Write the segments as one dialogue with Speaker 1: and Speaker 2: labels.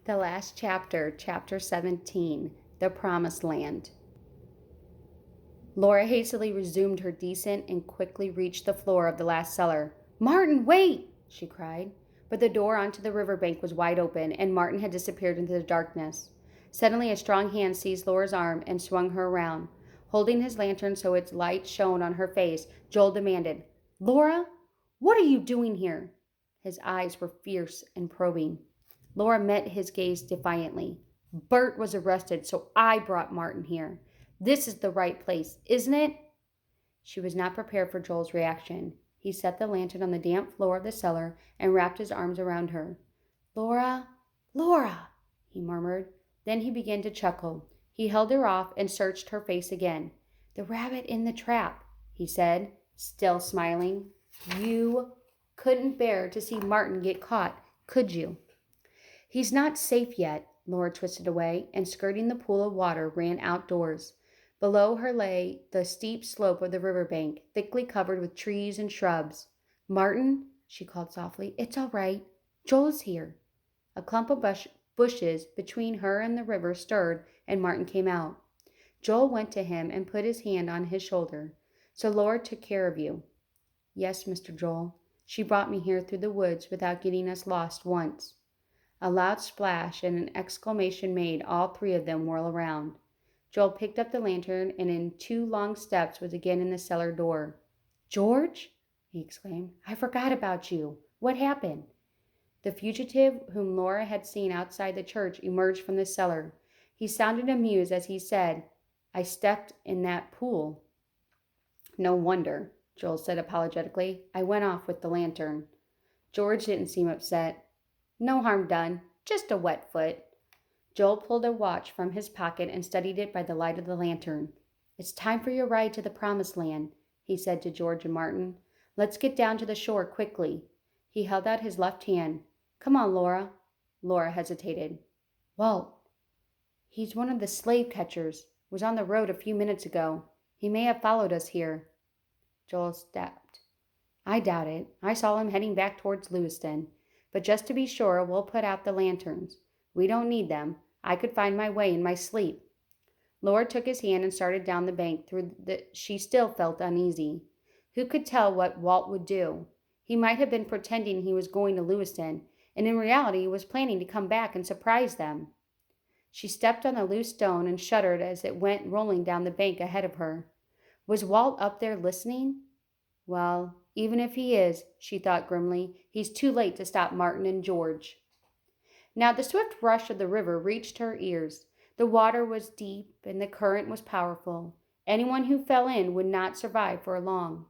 Speaker 1: The last chapter, chapter 17, The Promised Land. Laura hastily resumed her descent and quickly reached the floor of the last cellar. "Martin, wait!" she cried. But the door onto the riverbank was wide open, and Martin had disappeared into the darkness. Suddenly, a strong hand seized Laura's arm and swung her around. Holding his lantern so its light shone on her face, Joel demanded, "Laura, what are you doing here?" His eyes were fierce and probing. Laura met his gaze defiantly. "Bert was arrested, so I brought Martin here. This is the right place, isn't it?" She was not prepared for Joel's reaction. He set the lantern on the damp floor of the cellar and wrapped his arms around her. "Laura, Laura," he murmured. Then he began to chuckle. He held her off and searched her face again. "The rabbit in the trap," he said, still smiling. "You couldn't bear to see Martin get caught, could you?" "He's not safe yet." Laura twisted away and, skirting the pool of water, ran outdoors. Below her lay the steep slope of the riverbank, thickly covered with trees and shrubs. "Martin," she called softly, "it's all right. Joel's here." A clump of bushes between her and the river stirred, and Martin came out. Joel went to him and put his hand on his shoulder. "So Laura took care of you?" "Yes, Mr. Joel. She brought me here through the woods without getting us lost once." A loud splash and an exclamation made all three of them whirl around. Joel picked up the lantern and in 2 long steps was again in the cellar door. "George!" he exclaimed. "I forgot about you. What happened?" The fugitive whom Laura had seen outside the church emerged from the cellar. He sounded amused as he said, "I stepped in that pool." "No wonder," Joel said apologetically. "I went off with the lantern." George didn't seem upset. "No harm done. Just a wet foot." Joel pulled a watch from his pocket and studied it by the light of the lantern. "It's time for your ride to the Promised Land," he said to George and Martin. "Let's get down to the shore quickly." He held out his left hand. "Come on, Laura." Laura hesitated. "Walt, he's one of the slave catchers. Was on the road a few minutes ago. He may have followed us here." Joel stepped. "I doubt it. I saw him heading back towards Lewiston. But just to be sure, we'll put out the lanterns. We don't need them. I could find my way in my sleep." Laura took his hand and started down the bank. She still felt uneasy. Who could tell what Walt would do? He might have been pretending he was going to Lewiston, and in reality was planning to come back and surprise them. She stepped on the loose stone and shuddered as it went rolling down the bank ahead of her. Was Walt up there listening? Well, even if he is, she thought grimly, he's too late to stop Martin and George. Now the swift rush of the river reached her ears. The water was deep and the current was powerful. Anyone who fell in would not survive for long.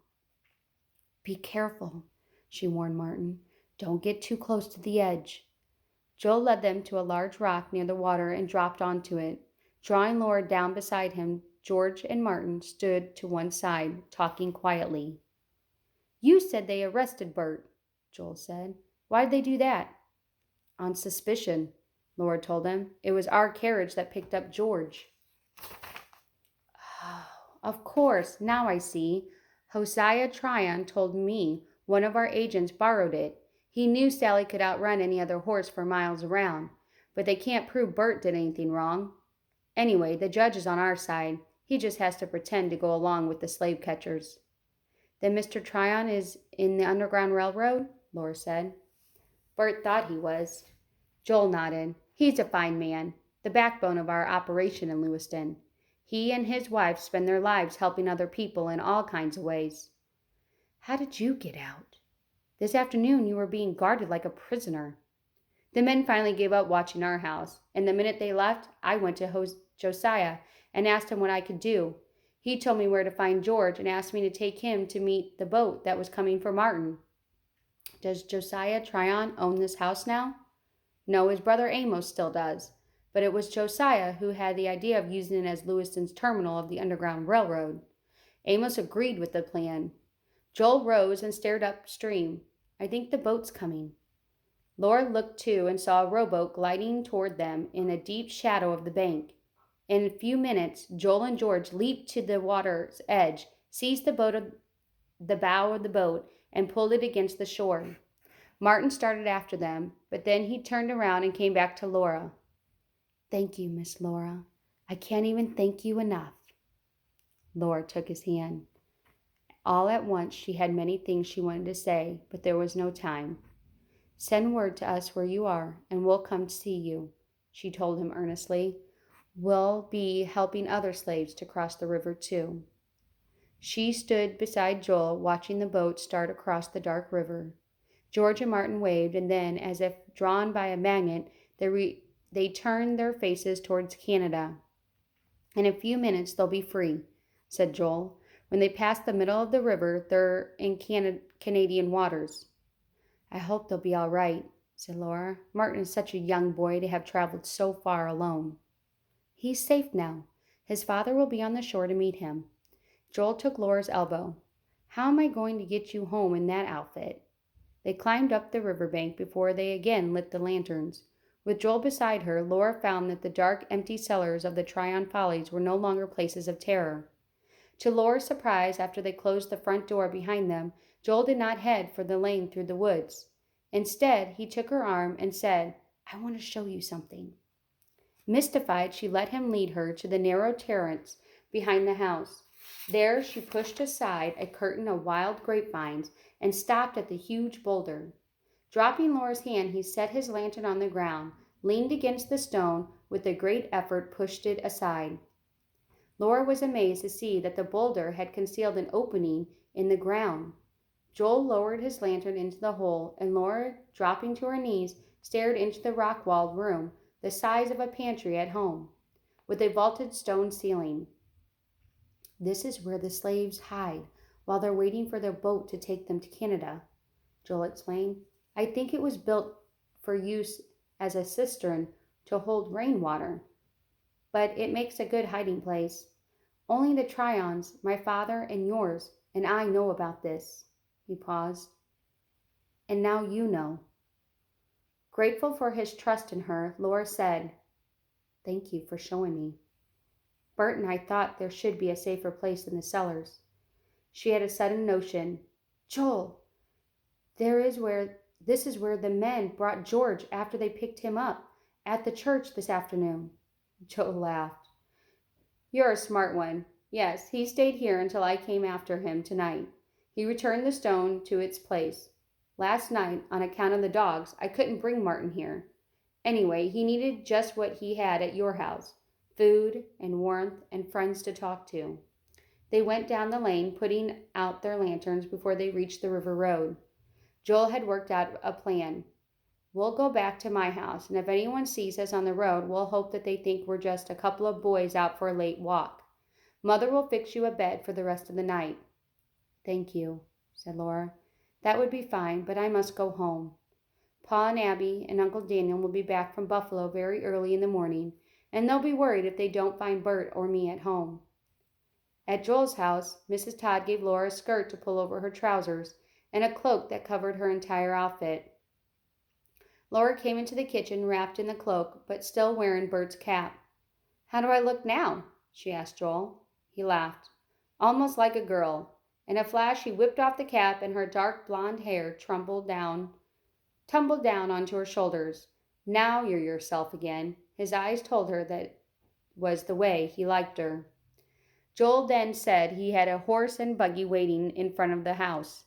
Speaker 1: "Be careful," she warned Martin. "Don't get too close to the edge." Joel led them to a large rock near the water and dropped onto it. Drawing Laura down beside him, George and Martin stood to one side, talking quietly. "You said they arrested Bert," Joel said. "Why did they do that?" "On suspicion," Laura told him. "It was our carriage that picked up George." "Oh, of course, now I see. Hosea Tryon told me one of our agents borrowed it. He knew Sally could outrun any other horse for miles around, but they can't prove Bert did anything wrong. Anyway, the judge is on our side. He just has to pretend to go along with the slave catchers." "Then Mr. Tryon is in the Underground Railroad?" Laura said. "Bert thought he was." Joel nodded. "He's a fine man, the backbone of our operation in Lewiston. He and his wife spend their lives helping other people in all kinds of ways." "How did you get out? This afternoon you were being guarded like a prisoner." "The men finally gave up watching our house, and the minute they left, I went to Josiah and asked him what I could do. He told me where to find George and asked me to take him to meet the boat that was coming for Martin." "Does Josiah Tryon own this house now?" "No, his brother Amos still does. But it was Josiah who had the idea of using it as Lewiston's terminal of the Underground Railroad. Amos agreed with the plan." Joel rose and stared upstream. "I think the boat's coming." Laura looked too and saw a rowboat gliding toward them in the deep shadow of the bank. In a few minutes, Joel and George leaped to the water's edge, seized the bow of the boat, and pulled it against the shore. Martin started after them, but then he turned around and came back to Laura. Thank you, Miss Laura. I can't even thank you enough. Laura took his hand. All at once she had many things she wanted to say, but there was no time. Send word to us where you are, and we'll come to see you, she told him earnestly. We'll be helping other slaves to cross the river, too. She stood beside Joel, watching the boat start across the dark river. George and Martin waved, and then, as if drawn by a magnet, they turned their faces towards Canada. In a few minutes they'll be free, said Joel. When they pass the middle of the river, they're in Canadian waters. I hope they'll be all right, said Laura. Martin is such a young boy to have traveled so far alone. He's safe now. His father will be on the shore to meet him. Joel took Laura's elbow. How am I going to get you home in that outfit? They climbed up the riverbank before they again lit the lanterns. With Joel beside her, Laura found that the dark, empty cellars of the Tryon Follies were no longer places of terror. To Laura's surprise, after they closed the front door behind them, Joel did not head for the lane through the woods. Instead, he took her arm and said, I want to show you something. Mystified, she let him lead her to the narrow terrace behind the house. There she pushed aside a curtain of wild grapevines and stopped at the huge boulder. Dropping Laura's hand, he set his lantern on the ground, leaned against the stone, with a great effort pushed it aside. Laura was amazed to see that the boulder had concealed an opening in the ground. Joel lowered his lantern into the hole, and Laura, dropping to her knees, stared into the rock-walled room, the size of a pantry at home, with a vaulted stone ceiling. This is where the slaves hide while they're waiting for their boat to take them to Canada, Joel explained. I think it was built for use as a cistern to hold rainwater, but it makes a good hiding place. Only the Tryons, my father and yours, and I know about this. He paused. And now you know. Grateful for his trust in her, Laura said, Thank you for showing me. Bert and I thought there should be a safer place than the cellars. She had a sudden notion. Joel, this is where the men brought George after they picked him up at the church this afternoon. Joel laughed. You're a smart one. Yes, he stayed here until I came after him tonight. He returned the stone to its place. Last night, on account of the dogs, I couldn't bring Martin here. Anyway, he needed just what he had at your house. Food and warmth and friends to talk to. They went down the lane, putting out their lanterns before they reached the river road. Joel had worked out a plan. We'll go back to my house, and if anyone sees us on the road, we'll hope that they think we're just a couple of boys out for a late walk. Mother will fix you a bed for the rest of the night. Thank you, said Laura. That would be fine, but I must go home. Pa and Abby and Uncle Daniel will be back from Buffalo very early in the morning, and they'll be worried if they don't find Bert or me at home. At Joel's house, Mrs. Todd gave Laura a skirt to pull over her trousers and a cloak that covered her entire outfit. Laura came into the kitchen wrapped in the cloak, but still wearing Bert's cap. How do I look now? She asked Joel. He laughed. Almost like a girl. In a flash, he whipped off the cap, and her dark blonde hair tumbled down onto her shoulders. Now you're yourself again. His eyes told her that was the way he liked her. Joel then said he had a horse and buggy waiting in front of the house.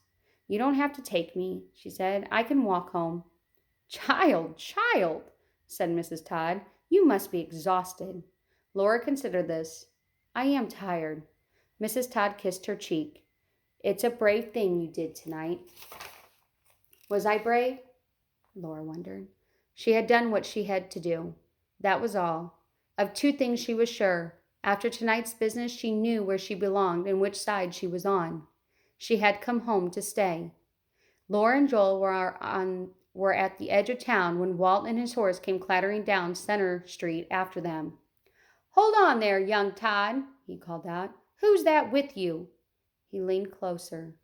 Speaker 1: You don't have to take me, she said. I can walk home. Child, said Mrs. Todd. You must be exhausted. Laura considered this. I am tired. Mrs. Todd kissed her cheek. It's a brave thing you did tonight. Was I brave? Laura wondered. She had done what she had to do. That was all. Of two things she was sure. After tonight's business, she knew where she belonged and which side she was on. She had come home to stay. Laura and Joel were at the edge of town when Walt and his horse came clattering down Center Street after them. Hold on there, young Todd, he called out. Who's that with you? He leaned closer.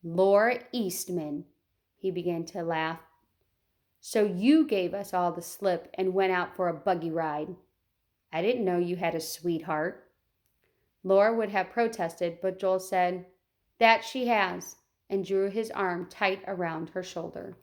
Speaker 1: Laura Eastman. He began to laugh. So you gave us all the slip and went out for a buggy ride. I didn't know you had a sweetheart. Laura would have protested, but Joel said, That she has, and drew his arm tight around her shoulder.